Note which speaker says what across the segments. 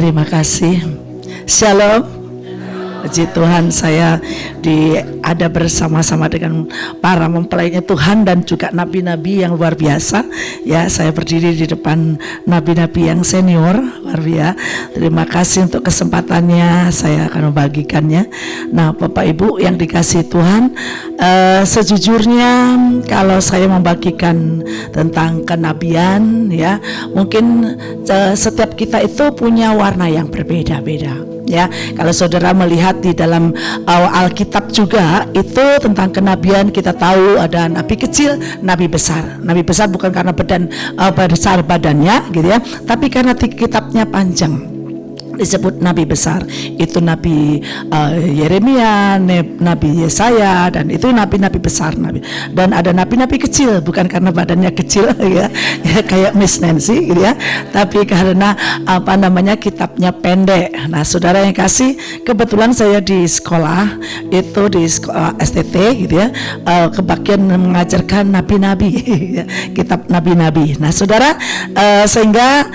Speaker 1: Terima kasih. Shalom. Puji Tuhan, saya ada bersama-sama dengan para mempelainya Tuhan dan juga nabi-nabi yang luar biasa. Ya, saya berdiri di depan nabi-nabi yang senior, luar biasa. Terima kasih untuk kesempatannya, saya akan membagikannya. Nah, Bapak Ibu yang dikasihi Tuhan, sejujurnya kalau saya membagikan tentang kenabian, ya, mungkin setiap kita itu punya warna yang berbeda-beda. Ya, kalau saudara melihat di dalam Alkitab juga itu tentang kenabian, kita tahu ada nabi kecil, nabi besar. Nabi besar bukan karena besar badannya gitu ya, tapi karena kitabnya panjang. Disebut nabi besar itu nabi Yeremia, nabi Yesaya, dan itu nabi-nabi besar. Dan ada nabi-nabi kecil bukan karena badannya kecil ya kayak Miss Nancy gitu ya, tapi karena kitabnya pendek. Nah, saudara yang kasih, kebetulan saya di sekolah itu di sekolah STT gitu ya, kebagian mengajarkan nabi-nabi kitab nabi-nabi. Nah, saudara, sehingga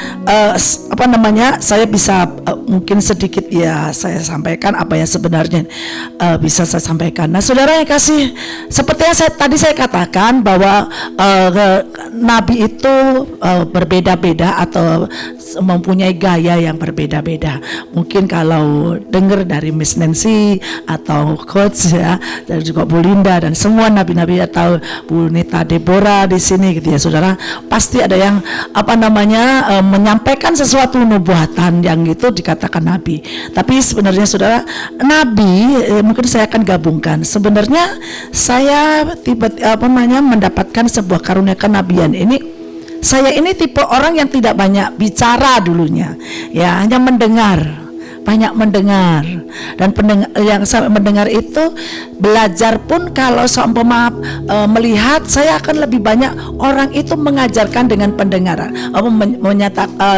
Speaker 1: saya bisa mungkin sedikit ya saya sampaikan apa yang sebenarnya bisa saya sampaikan. Nah, saudara yang kasih, seperti yang tadi saya katakan bahwa nabi itu berbeda-beda atau mempunyai gaya yang berbeda-beda. Mungkin kalau dengar dari Miss Nancy atau Coach ya, dan juga Bu Linda dan semua nabi-nabi atau Bu Nita Deborah di sini gitu ya, saudara, pasti ada yang menyampaikan sesuatu nubuatan yang itu dikatakan nabi. Tapi sebenarnya saudara, nabi mungkin saya akan gabungkan. Sebenarnya saya mendapatkan sebuah karunia kenabian ini. Saya ini tipe orang yang tidak banyak bicara dulunya, ya, hanya mendengar. Banyak mendengar, dan yang saya mendengar itu belajar pun kalau melihat, saya akan lebih banyak orang itu mengajarkan dengan pendengaran,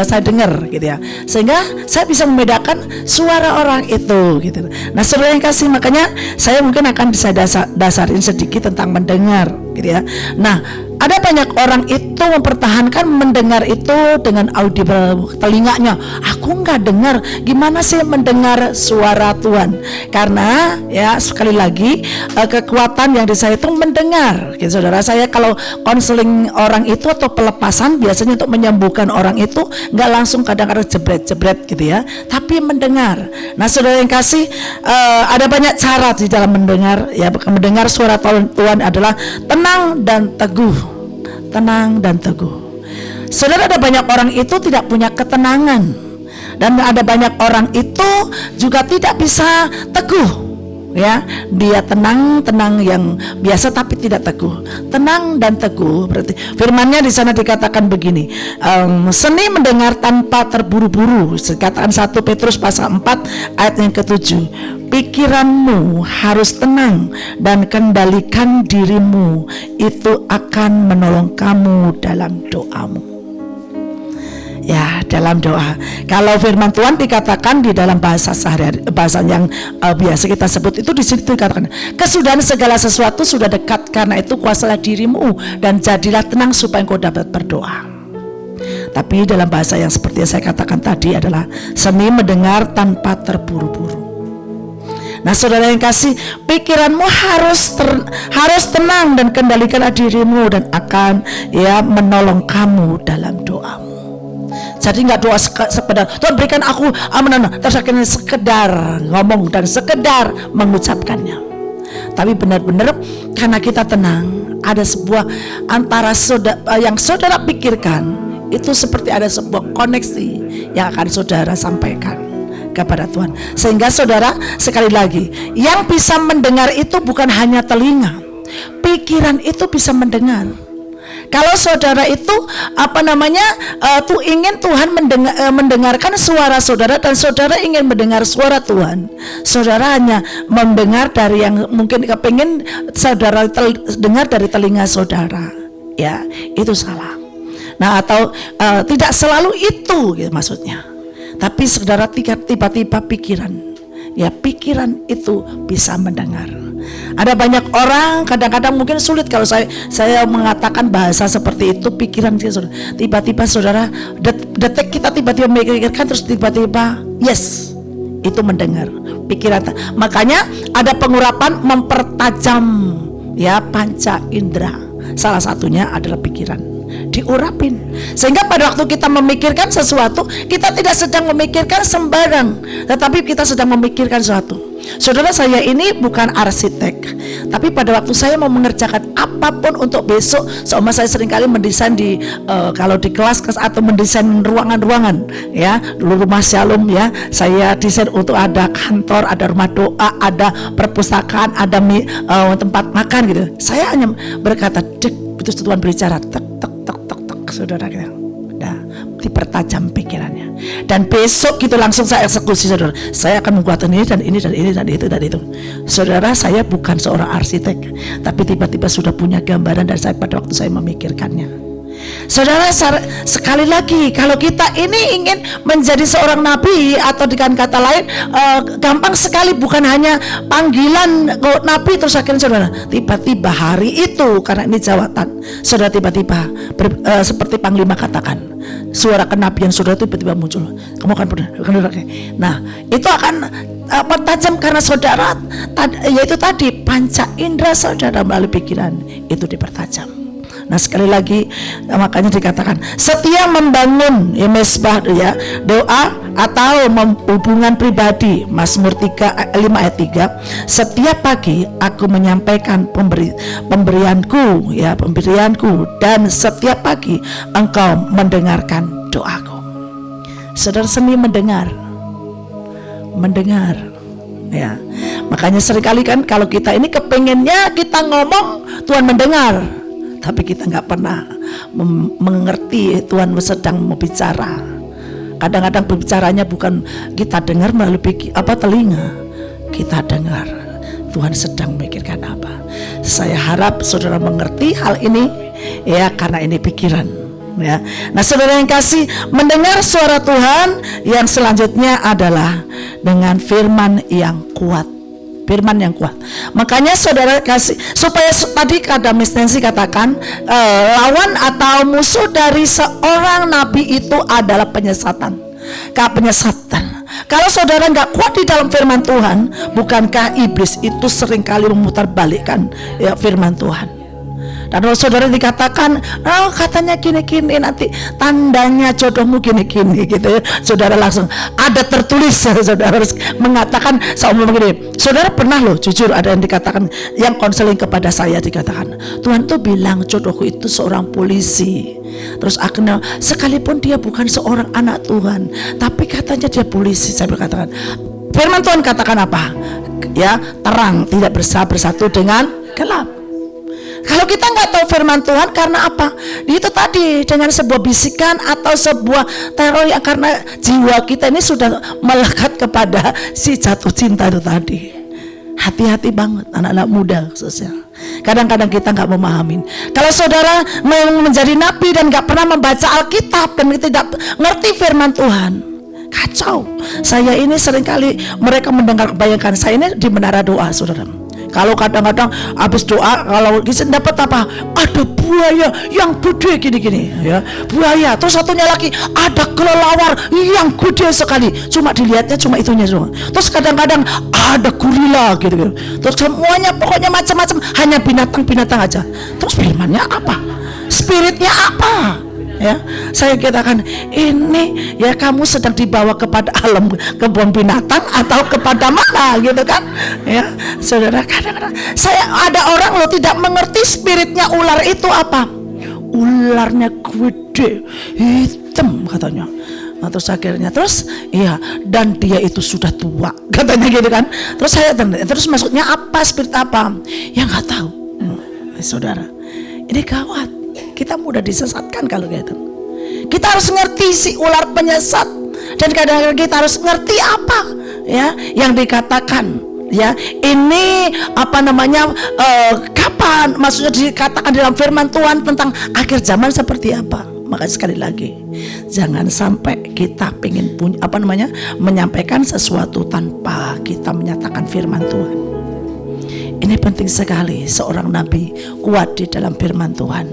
Speaker 1: saya dengar gitu ya, sehingga saya bisa membedakan suara orang itu gitu. Nah, saudara yang kasih, makanya saya mungkin akan bisa dasarin sedikit tentang mendengar gitu ya. Nah, ada banyak orang itu mempertahankan mendengar itu dengan audible telinganya. Aku nggak dengar, gimana sih mendengar suara Tuhan? Karena ya sekali lagi kekuatan yang di saya itu mendengar. Gitu, saudara, saya kalau konseling orang itu atau pelepasan biasanya untuk menyembuhkan orang itu nggak langsung kadang-kadang jebret-jebret gitu ya, tapi mendengar. Nah, saudara yang kasih, ada banyak cara di dalam mendengar. Ya, mendengar suara Tuhan adalah tenang dan teguh. Tenang dan teguh. Saudara, ada banyak orang itu tidak punya ketenangan, dan ada banyak orang itu juga tidak bisa teguh. Ya, dia tenang yang biasa tapi tidak teguh. Tenang dan teguh berarti firman-Nya di sana dikatakan begini, seni mendengar tanpa terburu-buru. Dikatakan 1 Petrus pasal 4 ayat yang ke-7. Pikiranmu harus tenang dan kendalikan dirimu, itu akan menolong kamu dalam doamu. Ya, dalam doa. Kalau firman Tuhan dikatakan di dalam bahasa sehari-hari, bahasa yang biasa kita sebut itu, di situ dikatakan kesudahan segala sesuatu sudah dekat, karena itu kuasalah dirimu dan jadilah tenang supaya engkau dapat berdoa. Tapi dalam bahasa yang seperti yang saya katakan tadi adalah seni mendengar tanpa terburu-buru. Nah, saudara yang kasih, pikiranmu harus tenang dan kendalikanlah dirimu, dan akan ya menolong kamu dalam doamu. Jadi nggak doa sekedar Tuhan berikan aku terus akhirnya sekedar ngomong dan sekedar mengucapkannya. Tapi benar-benar karena kita tenang, ada sebuah antara yang saudara pikirkan itu seperti ada sebuah koneksi yang akan saudara sampaikan kepada Tuhan. Sehingga saudara, sekali lagi, yang bisa mendengar itu bukan hanya telinga, pikiran itu bisa mendengar. Kalau saudara itu ingin Tuhan mendengarkan suara saudara, dan saudara ingin mendengar suara Tuhan, saudara hanya mendengar dari yang mungkin kepingin saudara dengar dari telinga saudara, ya, itu salah. Nah, atau tidak selalu itu gitu maksudnya. Tapi saudara tiba-tiba pikiran itu bisa mendengar. Ada banyak orang kadang-kadang mungkin sulit kalau saya mengatakan bahasa seperti itu, pikiran tiba-tiba saudara detik kita tiba-tiba memikirkan, terus tiba-tiba yes, itu mendengar pikiran. Makanya ada pengurapan mempertajam ya panca indera. Salah satunya adalah pikiran, diurapin sehingga pada waktu kita memikirkan sesuatu, kita tidak sedang memikirkan sembarang, tetapi kita sedang memikirkan sesuatu. Saudara, saya ini bukan arsitek, tapi pada waktu saya mau mengerjakan apapun untuk besok, seumpama saya seringkali mendesain di kalau di kelas atau mendesain ruangan-ruangan ya, dulu rumah Shalom ya, saya desain untuk ada kantor, ada rumah doa, ada perpustakaan, ada tempat makan gitu. Saya hanya berkata, dek, itu Tuhan berbicara, tek tek tek tek tek, saudara gitu. Nah, dipertajam pikirannya. Dan besok gitu langsung saya eksekusi, saudara. Saya akan membuat ini dan ini dan ini dan itu dan itu. Saudara, saya bukan seorang arsitek, tapi tiba-tiba sudah punya gambaran dan saya pada waktu saya memikirkannya. Saudara, sekali lagi, kalau kita ini ingin menjadi seorang nabi, atau dengan kata lain gampang sekali, bukan hanya panggilan nabi terus akhirnya saudara tiba-tiba hari itu, karena ini jawatan, saudara tiba-tiba seperti Panglima katakan, suara kenabian saudara tiba-tiba muncul, kamu akan pernah. Nah, itu akan tajam karena saudara yaitu tadi panca indera saudara melalui pikiran itu dipertajam. Nah, sekali lagi makanya dikatakan setia membangun ya mesbah ya doa atau hubungan pribadi. Mazmur 5 ayat 3, setiap pagi aku menyampaikan pemberianku dan setiap pagi engkau mendengarkan doaku. Saudara, seni mendengar ya. Makanya seringkali kan kalau kita ini kepengennya kita ngomong Tuhan mendengar, tapi kita nggak pernah mengerti Tuhan sedang berbicara. Kadang-kadang berbicaranya bukan kita dengar melalui telinga, kita dengar Tuhan sedang memikirkan apa. Saya harap saudara mengerti hal ini ya, karena ini pikiran ya. Nah, saudara yang kasih, mendengar suara Tuhan yang selanjutnya adalah dengan firman yang kuat. Firman yang kuat. Makanya saudara kasih, supaya tadi kata Miss Nancy katakan lawan atau musuh dari seorang nabi itu adalah penyesatan. Kalau saudara nggak kuat di dalam firman Tuhan, bukankah iblis itu seringkali memutarbalikkan ya firman Tuhan? Dan kalau saudara dikatakan, oh katanya gini-gini, nanti tandanya jodohmu gini-gini gitu ya, saudara langsung ada tertulis, saudara harus mengatakan seumpama begini. Saudara pernah loh, jujur ada yang dikatakan, yang konseling kepada saya dikatakan, Tuhan tuh bilang jodohku itu seorang polisi. Terus akhirnya sekalipun dia bukan seorang anak Tuhan, tapi katanya dia polisi. Saya berkatakan, firman Tuhan katakan apa? Ya, terang tidak bersatu dengan gelap. Kalau kita nggak tahu firman Tuhan, karena apa? Itu tadi dengan sebuah bisikan atau sebuah teror yang karena jiwa kita ini sudah melekat kepada si jatuh cinta itu tadi. Hati-hati banget anak-anak muda khususnya. Kadang-kadang kita nggak memahamin. Kalau saudara menjadi nabi dan nggak pernah membaca Alkitab dan tidak ngerti firman Tuhan, kacau. Saya ini seringkali mereka mendengar, bayangkan saya ini di menara doa, saudara. Kalau kadang-kadang habis doa, kalau kita dapat apa? Ada buaya yang gede gini-gini ya, buaya. Terus satunya lagi ada kelelawar yang gede sekali. Cuma dilihatnya cuma itunya doang. Terus kadang-kadang ada gorila gitu. Terus semuanya pokoknya macam-macam, hanya binatang-binatang aja. Terus firmannya apa? Spiritnya apa? Ya, saya katakan ini ya kamu sedang dibawa kepada alam kebun binatang atau kepada mana gitu kan ya, saudara. Kadang-kadang saya ada orang loh tidak mengerti spiritnya ular itu apa. Ularnya gede hitam katanya. Nah, terus akhirnya iya, dan dia itu sudah tua katanya gitu kan. Terus saya terus maksudnya apa, spirit apa ya nggak tahu. Saudara, ini gawat. Kita mudah disesatkan kalau gitu. Kita harus ngerti si ular penyesat, dan kadang-kadang kita harus ngerti apa ya yang dikatakan ya. Ini apa namanya kapan maksudnya dikatakan dalam firman Tuhan tentang akhir zaman seperti apa. Maka sekali lagi jangan sampai kita pengen punya menyampaikan sesuatu tanpa kita menyatakan firman Tuhan. Ini penting sekali seorang nabi kuat di dalam firman Tuhan,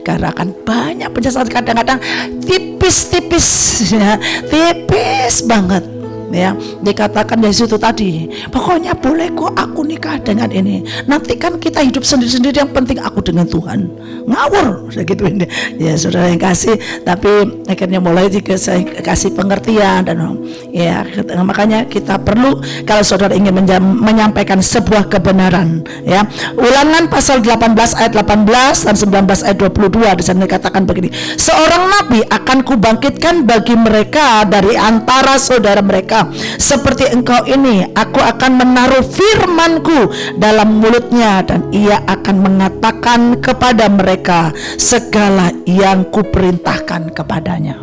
Speaker 1: karena akan banyak penjelasan kadang-kadang tipis-tipis ya, tipis banget ya, dikatakan dari situ tadi, pokoknya boleh kok aku nikah dengan ini, nanti kan kita hidup sendiri-sendiri, yang penting aku dengan Tuhan. Ngawur gitu ini ya, saudara yang kasih. Tapi akhirnya mulai saya kasih pengertian dan ya, makanya kita perlu, kalau saudara ingin menyampaikan sebuah kebenaran ya, Ulangan pasal 18 ayat 18 dan 19 ayat 22 di sana dikatakan begini, seorang nabi akan kubangkitkan bagi mereka dari antara saudara mereka seperti engkau ini, aku akan menaruh firmanku dalam mulutnya dan ia akan mengatakan kepada mereka segala yang kuperintahkan kepadanya.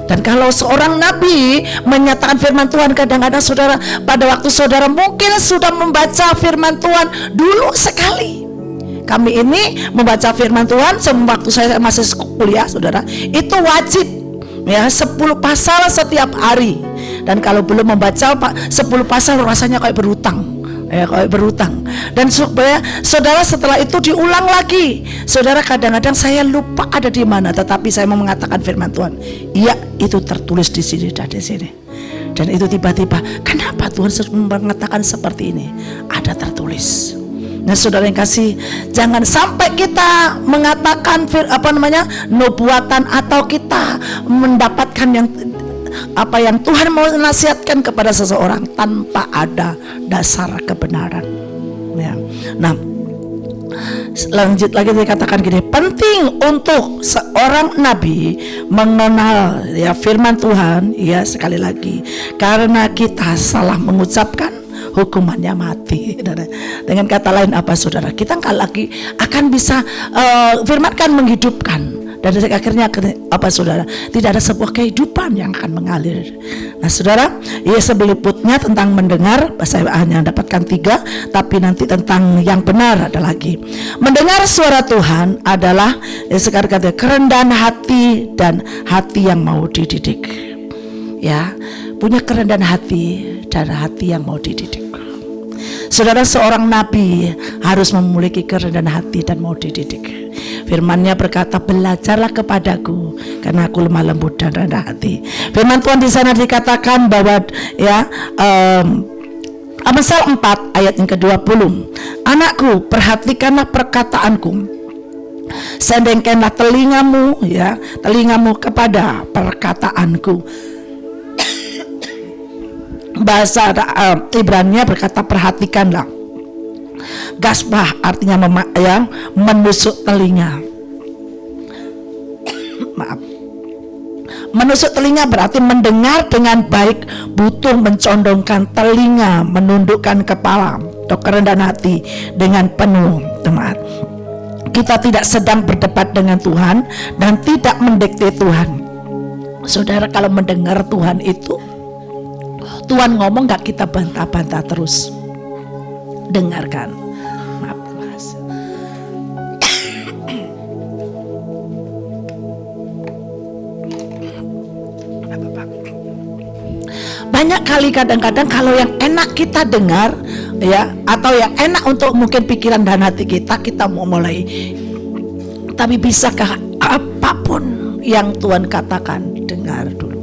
Speaker 1: Dan kalau seorang nabi menyatakan firman Tuhan, kadang-kadang saudara, pada waktu saudara mungkin sudah membaca firman Tuhan dulu sekali. Kami ini membaca firman Tuhan waktu saya masih kuliah, saudara, itu wajib ya, 10 pasal setiap hari. Dan kalau belum membaca 10 pasal rasanya kayak berhutang ya, kayak berhutang. Dan supaya saudara setelah itu diulang lagi, saudara, kadang-kadang saya lupa ada di mana, tetapi saya mau mengatakan firman Tuhan, iya itu tertulis di sini dan di sini. Dan itu tiba-tiba, kenapa Tuhan mengatakan seperti ini? Ada tertulis. Nah, saudara yang kasih, jangan sampai kita mengatakan nubuatan atau kita mendapatkan apa yang Tuhan mau nasihatkan kepada seseorang tanpa ada dasar kebenaran ya. Nah, lanjut lagi dikatakan gini, penting untuk seorang nabi mengenal ya firman Tuhan ya, sekali lagi, karena kita salah mengucapkan hukumannya mati. Dengan kata lain apa, saudara, kita nggak lagi akan bisa firman kan menghidupkan. Dan akhirnya apa, saudara, tidak ada sebuah kehidupan yang akan mengalir. Nah, saudara, ya sebeliputnya tentang mendengar, saya hanya dapatkan 3, tapi nanti tentang yang benar ada lagi. Mendengar suara Tuhan adalah sekarang kata kerendahan hati dan hati yang mau dididik. Ya, punya kerendahan hati dan hati yang mau dididik. Saudara, seorang nabi harus memiliki kerendahan hati dan mau dididik. Firman-Nya berkata, belajarlah kepadaku karena aku lemah lembut dan rendah hati. Firman Tuhan di sana dikatakan bahwa ya, Amsal 4 ayat yang ke-20, anakku, perhatikanlah perkataanku, sendengkanlah telingamu kepada perkataanku. Bahasa Ibrani-nya berkata perhatikanlah. Gasbah artinya menusuk telinga. Maaf. Menusuk telinga berarti mendengar dengan baik, butuh mencondongkan telinga, menundukkan kepala, atau kerendahan hati dengan penuh taat. Kita tidak sedang berdebat dengan Tuhan dan tidak mendikte Tuhan. Saudara, kalau mendengar Tuhan itu, Tuhan ngomong gak kita bantah-bantah terus. Dengarkan. Maaf, Mas. Banyak kali kadang-kadang kalau yang enak kita dengar ya, atau yang enak untuk mungkin pikiran dan hati kita mau mulai. Tapi bisakah apapun yang Tuhan katakan dengar dulu?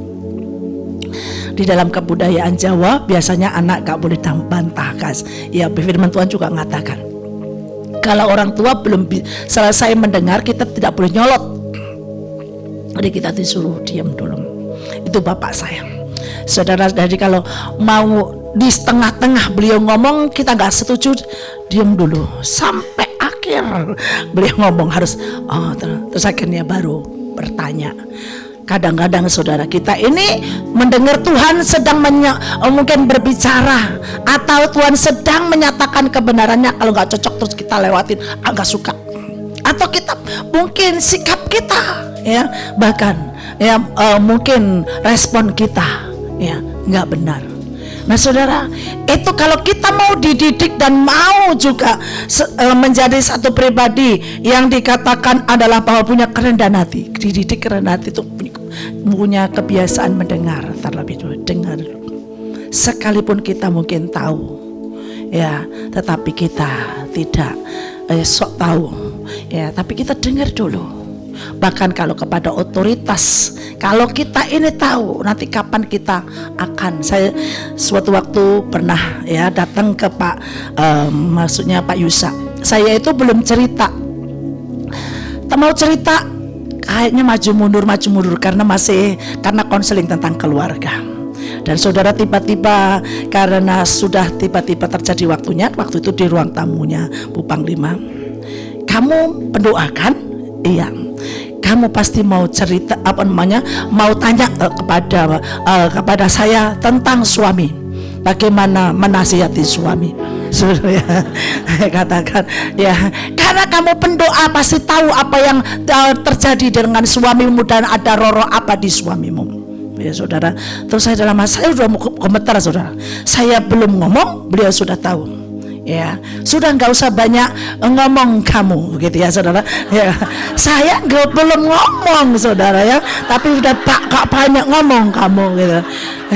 Speaker 1: Di dalam kebudayaan Jawa biasanya anak gak boleh bantah, kas. Ya, firman Tuhan juga mengatakan kalau orang tua belum selesai mendengar, kita tidak boleh nyolot. Jadi kita disuruh diam dulu. Itu bapak saya, saudara. Jadi kalau mau di setengah-tengah beliau ngomong, kita gak setuju, diam dulu sampai akhir beliau ngomong, harus terus akhirnya baru bertanya. Kadang-kadang saudara, kita ini mendengar Tuhan sedang mungkin berbicara, atau Tuhan sedang menyatakan kebenarannya, kalau nggak cocok terus kita lewatin, agak suka, atau kita mungkin sikap kita ya, bahkan ya mungkin respon kita ya nggak benar. Nah, saudara, itu kalau kita mau dididik dan mau juga menjadi satu pribadi yang dikatakan adalah bahwa punya kerendahan hati, dididik kerendahan hati itu punya kebiasaan mendengar terlebih dulu, dengar. Sekalipun kita mungkin tahu ya, tetapi kita tidak sok tahu, ya, tapi kita dengar dulu. Bahkan kalau kepada otoritas, kalau kita ini tahu nanti kapan kita akan. Saya suatu waktu pernah ya datang ke maksudnya Pak Yusa. Saya itu belum cerita, mau cerita kayaknya maju mundur karena karena konseling tentang keluarga. Dan saudara tiba-tiba karena sudah tiba-tiba terjadi waktunya, waktu itu di ruang tamunya Bu Panglima, kamu pendoa kan? Iya. Kamu pasti mau cerita mau tanya kepada saya tentang suami, bagaimana menasihati suami. Saya katakan ya, karena kamu pendoa pasti tahu apa yang terjadi dengan suamimu dan ada roro apa di suamimu. Ya saudara, terus saya sudah mau komentar saudara, saya belum ngomong, beliau sudah tahu. Ya, sudah nggak usah banyak ngomong kamu, gitu ya saudara. Ya, saya belum ngomong saudara ya, tapi udah gak banyak ngomong kamu, gitu.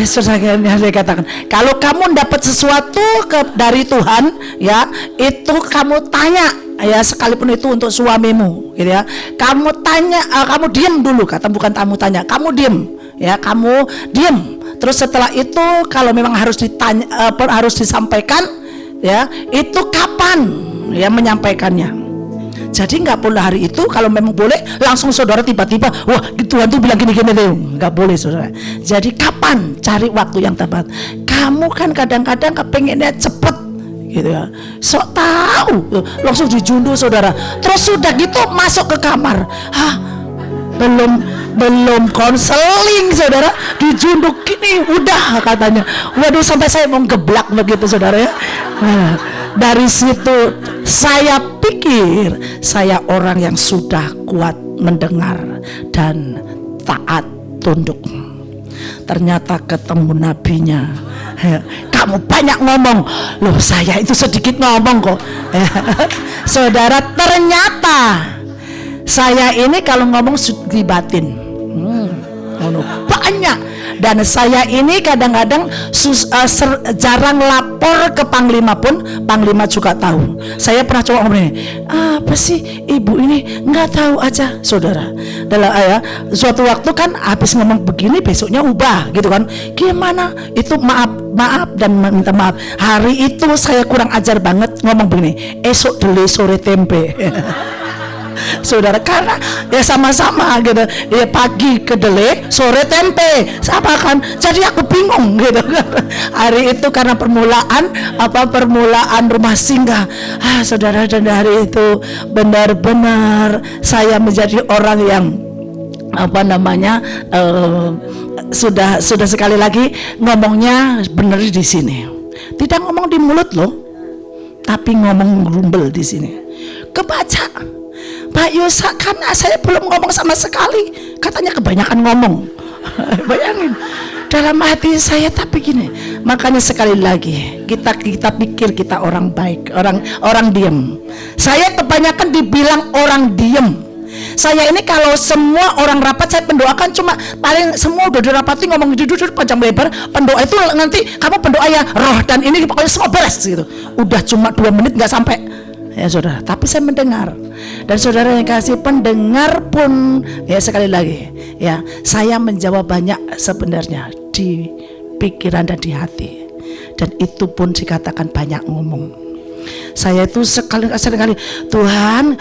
Speaker 1: Saudara, saya katakan, kalau kamu dapat sesuatu dari Tuhan, ya itu kamu tanya, ya sekalipun itu untuk suamimu, gitu ya. Kamu tanya, kamu diam dulu, bukan kamu tanya, kamu diam, ya kamu diam. Terus setelah itu kalau memang harus ditanya, harus disampaikan. Ya, itu kapan ya menyampaikannya. Jadi nggak boleh hari itu, kalau memang boleh langsung saudara tiba-tiba, wah Tuhan tuh bilang gini-gini deh, nggak boleh saudara. Jadi kapan, cari waktu yang tepat. Kamu kan kadang-kadang kepengennya cepet gitu ya, sok tahu langsung dijunduh saudara. Terus sudah gitu masuk ke kamar, belum konseling saudara, dijunduk gini udah katanya. Waduh, sampai saya mau geblak begitu saudara ya. Nah, dari situ saya pikir saya orang yang sudah kuat mendengar dan taat tunduk. Ternyata ketemu nabinya, kamu banyak ngomong. Loh, saya itu sedikit ngomong kok. Saudara, ternyata saya ini kalau ngomong dibatin banyak, dan saya ini kadang-kadang jarang lapor ke Panglima pun. Panglima juga tahu. Saya pernah coba ngomong ini, apa sih ibu ini nggak tahu aja saudara. Dalam suatu waktu kan habis ngomong begini, besoknya ubah gitu kan. Gimana itu, maaf dan minta maaf. Hari itu saya kurang ajar banget ngomong begini, esok dele sore tempe. Saudara, karena ya sama-sama gitu ya, pagi kedelai sore tempe sama kan, jadi aku bingung gitu. Hari itu karena permulaan rumah singgah, saudara, dan hari itu benar-benar saya menjadi orang yang sudah sekali lagi ngomongnya benar di sini, tidak ngomong di mulut loh, tapi ngomong gerumbel di sini. Kebaca Pak Yusa, karena saya belum ngomong sama sekali, katanya kebanyakan ngomong. Bayangin dalam hati saya, tapi gini, makanya sekali lagi kita pikir kita orang baik, orang diam. Saya kebanyakan dibilang orang diam. Saya ini kalau semua orang rapat saya pendoakan, cuma paling semua udah dirapati ngomong duduk panjang lebar, pendoa itu nanti kamu pendoa ya roh dan ini pokoknya semua beres gitu. Udah cuma 2 menit nggak sampai. Ya saudara, tapi saya mendengar. Dan saudara yang kasih, pendengar pun ya sekali lagi ya, saya menjawab banyak sebenarnya di pikiran dan di hati, dan itu pun dikatakan banyak ngomong. Saya itu sekali Tuhan,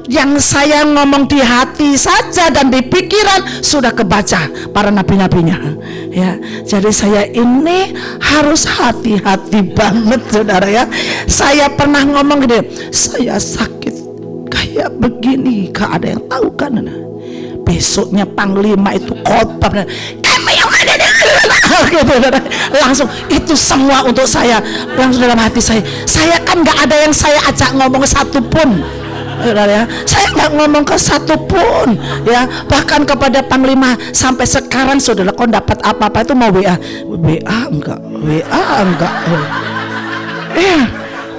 Speaker 1: yang saya ngomong di hati saja dan di pikiran sudah kebaca para nabi-nabinya ya. Jadi saya ini harus hati-hati banget saudara ya. Saya pernah ngomong gini, saya sakit kayak begini, gak ada yang tahu kan. Besoknya Panglima itu khotbah, langsung itu semua untuk saya, langsung dalam hati saya kan nggak ada yang saya ajak ngomong satupun ya, saya nggak ngomong ke satupun ya, bahkan kepada Panglima sampai sekarang saudara, kau dapat apa-apa itu mau WA enggak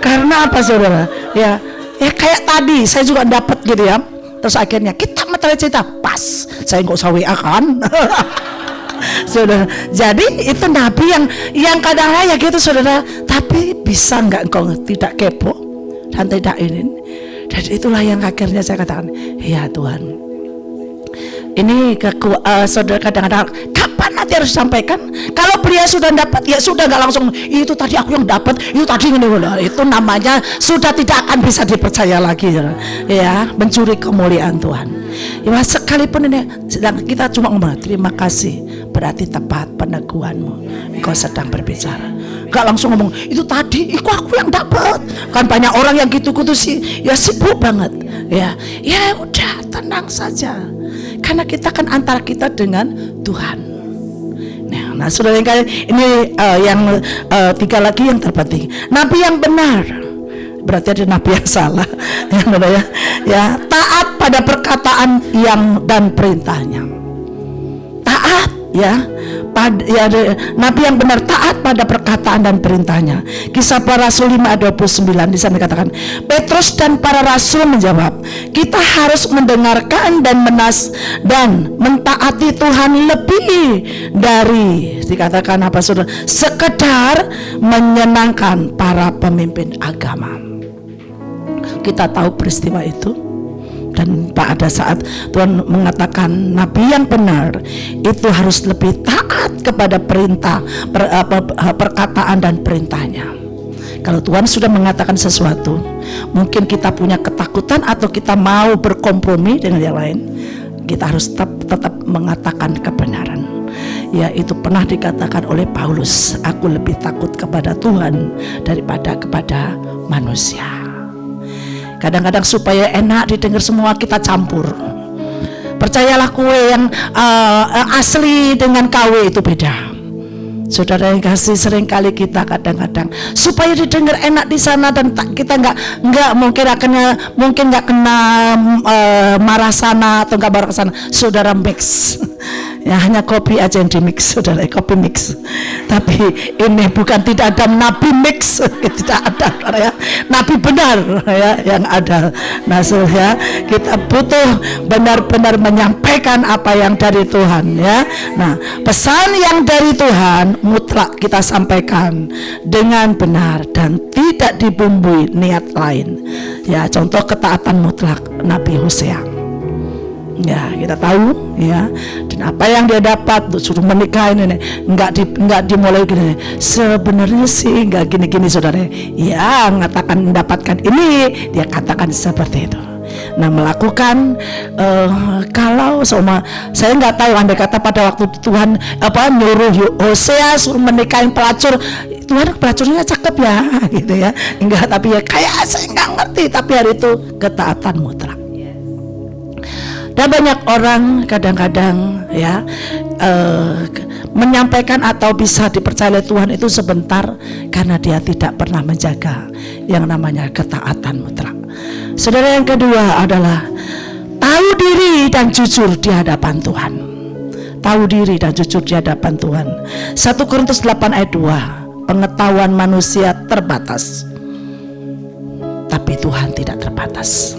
Speaker 1: karena apa saudara ya kayak tadi saya juga dapat gitu ya. Terus akhirnya kita materi cerita pas, saya nggak usah WA kan. Saudara. Jadi itu nabi yang kadang-kadang ya gitu saudara. Tapi bisa nggak engkau tidak kepo dan tidak ini? Dan itulah yang akhirnya saya katakan, ya Tuhan, ini saudara kadang-kadang kapan nanti harus disampaikan? Kalau pria sudah dapat, ya sudah, nggak langsung itu tadi aku yang dapat, itu tadi ini, itu namanya sudah tidak akan bisa dipercaya lagi, ya, mencuri kemuliaan Tuhan. Ya, sekalipun ini sedang kita cuma ngomong terima kasih, berarti tepat peneguhanmu, engkau sedang berbicara. Gak langsung ngomong itu tadi, itu aku yang dapat. Kan banyak orang yang gitu-gitu sih, ya sibuk banget. Ya udah, tenang saja. Karena kita kan antara kita dengan Tuhan. Nah saudara yang kalian, ini yang tiga lagi yang terpenting. Nabi yang benar, berarti ada nabi yang salah. Ya, taat pada perkataan yang dan perintahnya. Taat, ya. Nabi yang benar taat pada perkataan dan perintahnya. Kisah Para Rasul 5:29 di sana dikatakan, Petrus dan para rasul menjawab, kita harus mendengarkan dan mentaati Tuhan lebih dari dikatakan apa saudara, sekedar menyenangkan para pemimpin agama. Kita tahu peristiwa itu. Dan pada saat Tuhan mengatakan nabi yang benar itu harus lebih taat kepada perintah, perkataan dan perintahnya. Kalau Tuhan sudah mengatakan sesuatu, mungkin kita punya ketakutan atau kita mau berkompromi dengan yang lain, kita harus tetap mengatakan kebenaran. Ya, itu pernah dikatakan oleh Paulus, aku lebih takut kepada Tuhan daripada kepada manusia. Kadang-kadang supaya enak didengar semua kita campur. Percayalah, kue yang asli dengan KW itu beda. Saudara yang kasih, seringkali kita kadang-kadang supaya didengar enak di sana dan kita nggak mungkin nggak kena marah sana atau nggak marah sana. Saudara mix. Ya, hanya kopi aja yang di mix, saudara, kopi mix. Tapi ini bukan, tidak ada nabi mix, tidak ada, ya, nabi benar, ya, yang ada. Nah, ya, kita butuh benar-benar menyampaikan apa yang dari Tuhan, ya. Nah, pesan yang dari Tuhan mutlak kita sampaikan dengan benar dan tidak dibumbui niat lain. Ya, contoh ketaatan mutlak Nabi Hosea. Ya, kita tahu, ya, dan apa yang dia dapat suruh menikah ini nggak dimulai gini. Sebenarnya sih nggak gini-gini, saudara. Ya, mengatakan mendapatkan ini, dia katakan seperti itu. Nah, melakukan kalau sama saya nggak tahu, andai kata pada waktu Tuhan nyuruh Hosea suruh menikahin pelacur, Tuhan pelacurnya cakep ya, gitu ya. Enggak, tapi ya kayak saya nggak ngerti. Tapi hari itu ketaatan mutlak. Dan banyak orang kadang-kadang ya menyampaikan atau bisa dipercaya Tuhan itu sebentar karena dia tidak pernah menjaga yang namanya ketaatan mutlak. Saudara, yang kedua adalah tahu diri dan jujur di hadapan Tuhan. Tahu diri dan jujur di hadapan Tuhan. 1 Korintus 8 ayat 2, pengetahuan manusia terbatas, tapi Tuhan tidak terbatas.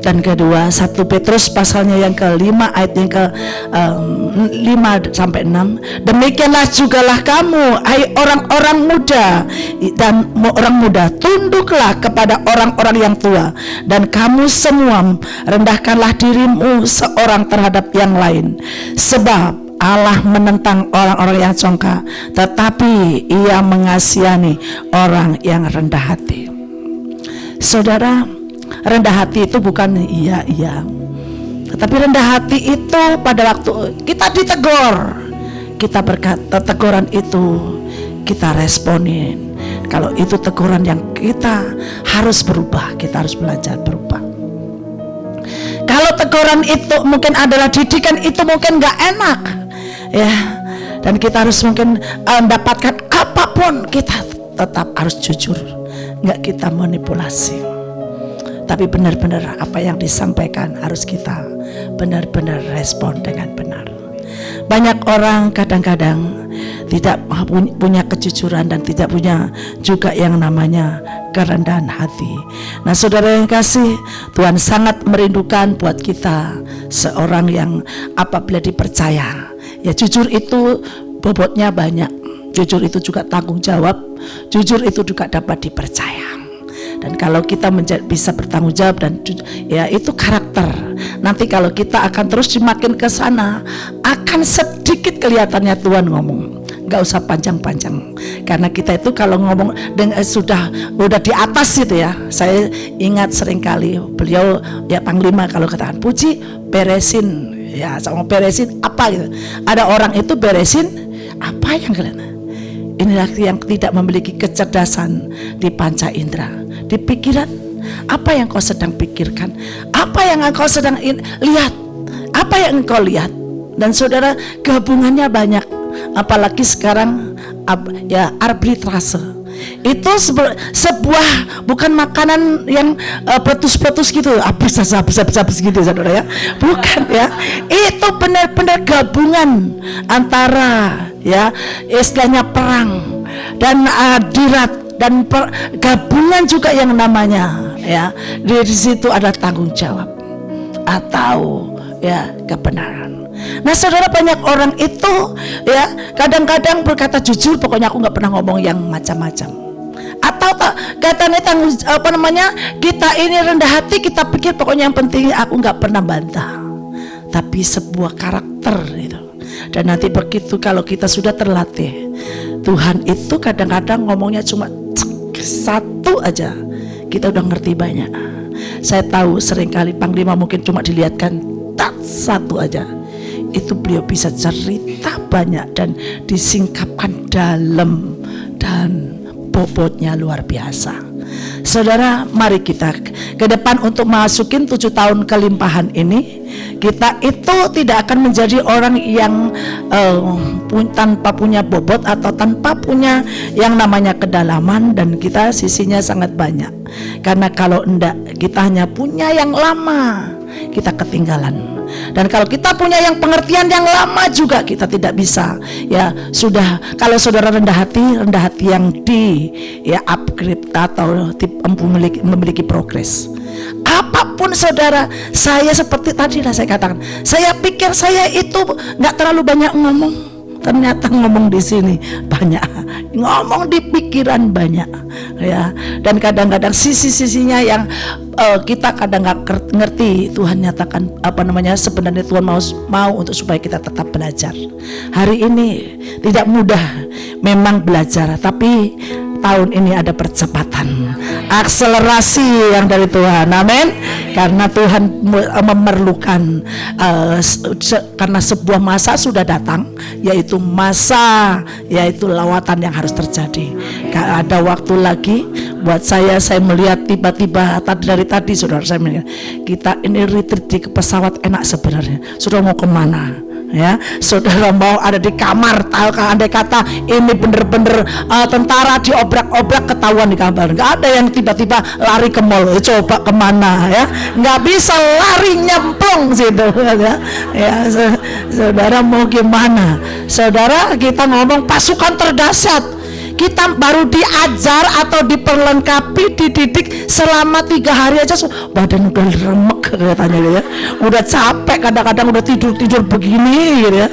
Speaker 1: Dan kedua, 1 Petrus pasalnya yang ke-5 ayat yang ke-5 sampai 6. Demikianlah jugalah kamu, hai orang-orang muda dan orang muda, tunduklah kepada orang-orang yang tua, dan kamu semua rendahkanlah dirimu seorang terhadap yang lain, sebab Allah menentang orang-orang yang congkak, tetapi Ia mengasihani orang yang rendah hati. Saudara, rendah hati itu bukan iya, tetapi rendah hati itu pada waktu kita ditegur, kita berkata teguran itu kita responin. Kalau itu teguran yang kita harus berubah, kita harus belajar berubah. Kalau teguran itu mungkin adalah didikan, itu mungkin nggak enak, ya, dan kita harus mungkin mendapatkan apapun, kita tetap harus jujur, nggak kita manipulasi. Tapi benar-benar apa yang disampaikan harus kita benar-benar respon dengan benar. Banyak orang kadang-kadang tidak punya kejujuran dan tidak punya juga yang namanya kerendahan hati. Nah, saudara yang kasih, Tuhan sangat merindukan buat kita seorang yang apabila dipercaya, Ya jujur itu bobotnya banyak, jujur itu juga tanggung jawab, jujur itu juga dapat dipercaya. Dan kalau kita bisa bertanggung jawab dan ya itu karakter. Nanti kalau kita akan terus semakin ke sana, akan sedikit kelihatannya Tuhan ngomong. Nggak usah panjang-panjang, karena kita itu kalau ngomong dengan udah di atas gitu ya. Saya ingat seringkali beliau ya Panglima kalau katakan Puji beresin ya, sama beresin apa gitu. Ada orang itu beresin apa yang kalian. Inilah yang tidak memiliki kecerdasan di panca indera, di pikiran. Apa yang kau sedang pikirkan? Apa yang kau sedang lihat? Apa yang kau lihat? Dan saudara, gabungannya banyak. Apalagi sekarang ya arbitrase. Itu sebuah bukan makanan yang petus-petus gitu, habis gitu saudara ya. Bukan ya. Itu benar-benar gabungan antara ya istilahnya perang dan adirat dan gabungan juga yang namanya ya. Di situ ada tanggung jawab atau ya kebenaran. Nah saudara, banyak orang itu ya kadang-kadang berkata jujur, pokoknya aku nggak pernah ngomong yang macam-macam. Atau katanya kita ini rendah hati, kita pikir pokoknya yang penting aku nggak pernah bantah. Tapi sebuah karakter itu. Dan nanti begitu kalau kita sudah terlatih, Tuhan itu kadang-kadang ngomongnya cuma satu aja, kita udah ngerti banyak. Saya tahu seringkali Panglima mungkin cuma dilihatkan satu aja, itu beliau bisa cerita banyak dan disingkapkan dalam dan bobotnya luar biasa. Saudara, mari kita ke depan untuk masukin 7 tahun kelimpahan ini. Kita itu tidak akan menjadi orang yang tanpa punya bobot atau tanpa punya yang namanya kedalaman, dan kita sisinya sangat banyak. Karena kalau enggak, kita hanya punya yang lama, kita ketinggalan. Dan kalau kita punya yang pengertian yang lama juga kita tidak bisa. Ya sudah, kalau saudara rendah hati yang ya upgrade atau memiliki progres. Apapun saudara, saya seperti tadi lah saya katakan, saya pikir saya itu nggak terlalu banyak ngomong, ternyata ngomong di sini banyak, ngomong di pikiran banyak, ya. Dan kadang-kadang sisi-sisinya yang kita kadang nggak ngerti. Tuhan nyatakan sebenarnya Tuhan mau untuk supaya kita tetap belajar. Hari ini tidak mudah memang belajar, tapi tahun ini ada percepatan, akselerasi yang dari Tuhan, amin. Karena Tuhan memerlukan karena sebuah masa sudah datang, yaitu lawatan yang harus terjadi. Gak ada waktu lagi buat saya melihat tiba-tiba dari tadi saudara, saya melihat kita ini retreat di pesawat enak sebenarnya. Saudara mau kemana? Ya, saudara mau ada di kamar, andai kata ini bener-bener tentara diobrak-obrak ketahuan di kamar, nggak ada yang tiba-tiba lari ke mall, coba kemana ya, nggak bisa lari nyemplung situ ya, saudara mau gimana? Saudara, kita ngomong pasukan terdahsyat, kita baru diajar atau diperlengkapi, dididik selama 3 hari aja badan udah remek katanya ya, udah capek, kadang-kadang udah tidur begini gitu ya.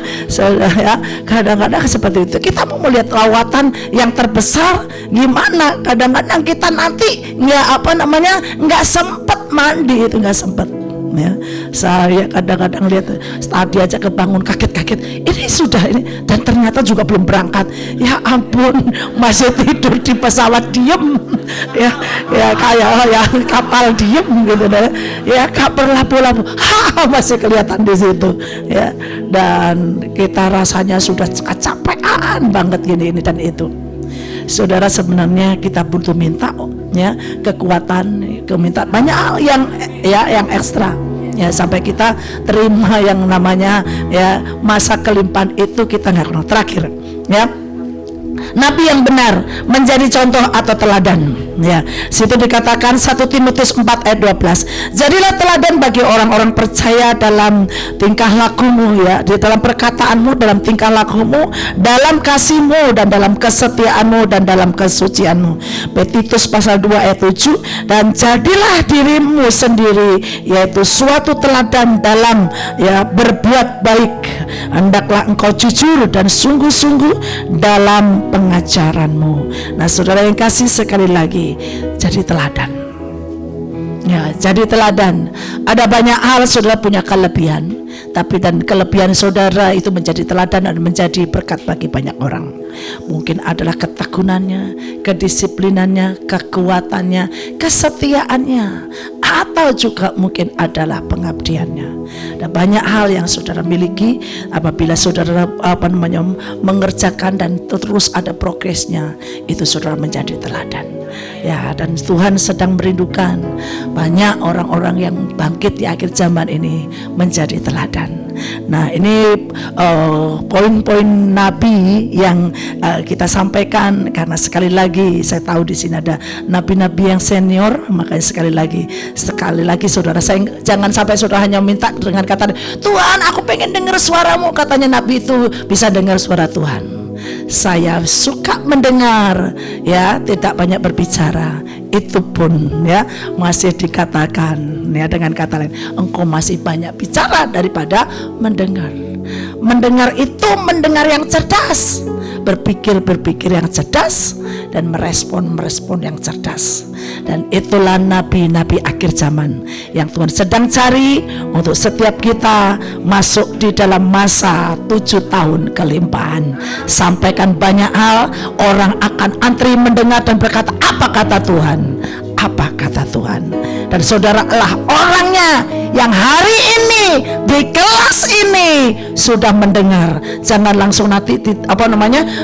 Speaker 1: Ya kadang-kadang seperti itu. Kita mau melihat lawatan yang terbesar gimana, kadang-kadang kita nanti nggak sempet mandi, itu nggak sempet ya. Saya kadang-kadang lihat tadi aja kebangun kaget-kaget, ini sudah ini, dan ternyata juga belum berangkat. Ya ampun, masih tidur di pesawat diem ya kayak ya kapal diem gitu ya, kapal labu-labu masih kelihatan di situ ya. Dan kita rasanya sudah kecapean banget gini ini dan itu. Saudara, sebenarnya kita butuh minta ya kekuatan, minta banyak hal yang ekstra ya, sampai kita terima yang namanya ya masa kelimpahan itu kita nggak kenal. Terakhir ya, nabi yang benar, menjadi contoh atau teladan. Ya, situ dikatakan 1 Timotius 4 ayat 12. Jadilah teladan bagi orang-orang percaya dalam tingkah lakumu, ya, di dalam perkataanmu, dalam tingkah lakumu, dalam kasihmu dan dalam kesetiaanmu dan dalam kesucianmu. Titus pasal 2 ayat 7. Dan jadilah dirimu sendiri yaitu suatu teladan dalam, ya, berbuat baik. Hendaklah engkau jujur dan sungguh-sungguh dalam pengajaranmu. Nah, saudara yang kasih, sekali lagi, jadi teladan. Ya, jadi teladan. Ada banyak hal saudara punya kelebihan, tapi dan kelebihan saudara itu menjadi teladan dan menjadi berkat bagi banyak orang. Mungkin adalah ketekunannya, kedisiplinannya, kekuatannya, kesetiaannya, atau juga mungkin adalah pengabdiannya. Ada banyak hal yang saudara miliki. Apabila saudara mengerjakan dan terus ada progresnya, itu saudara menjadi teladan. Ya, dan Tuhan sedang merindukan banyak orang-orang yang bangkit di akhir zaman ini menjadi teladan. Nah, ini poin-poin nabi yang kita sampaikan, karena sekali lagi saya tahu di sini ada nabi-nabi yang senior. Makanya sekali lagi saudara, saya jangan sampai saudara hanya minta dengan kata, Tuhan aku pengen dengar suaramu. Katanya nabi itu bisa dengar suara Tuhan. Saya suka mendengar, ya, tidak banyak berbicara. Itu pun, ya, masih dikatakan, ya, dengan kata lain, engkau masih banyak bicara daripada mendengar. Mendengar itu mendengar yang cerdas, berpikir yang cerdas, dan merespon yang cerdas. Dan itulah nabi-nabi akhir zaman yang Tuhan sedang cari untuk setiap kita masuk di dalam masa 7 tahun kelimpahan. Sampaikan banyak hal, orang akan antri mendengar dan berkata, apa kata Tuhan? Apa kata Tuhan? Dan saudara lah orangnya yang hari ini di kelas ini sudah mendengar. Jangan langsung nanti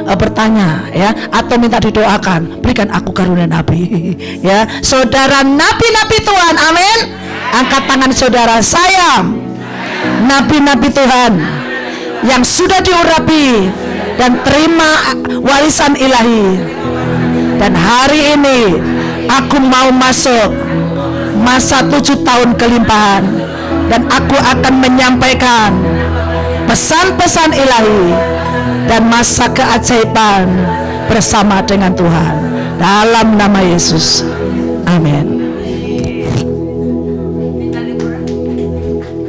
Speaker 1: bertanya, ya, atau minta didoakan, berikan aku karunia nabi. Ya, saudara nabi-nabi Tuhan, amin. Angkat tangan saudara, saya nabi-nabi Tuhan yang sudah diurapi dan terima warisan ilahi. Dan hari ini aku mau masuk masa 7 tahun kelimpahan, dan aku akan menyampaikan pesan-pesan ilahi dan masa keajaiban bersama dengan Tuhan, dalam nama Yesus, amin.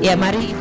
Speaker 1: Ya, mari.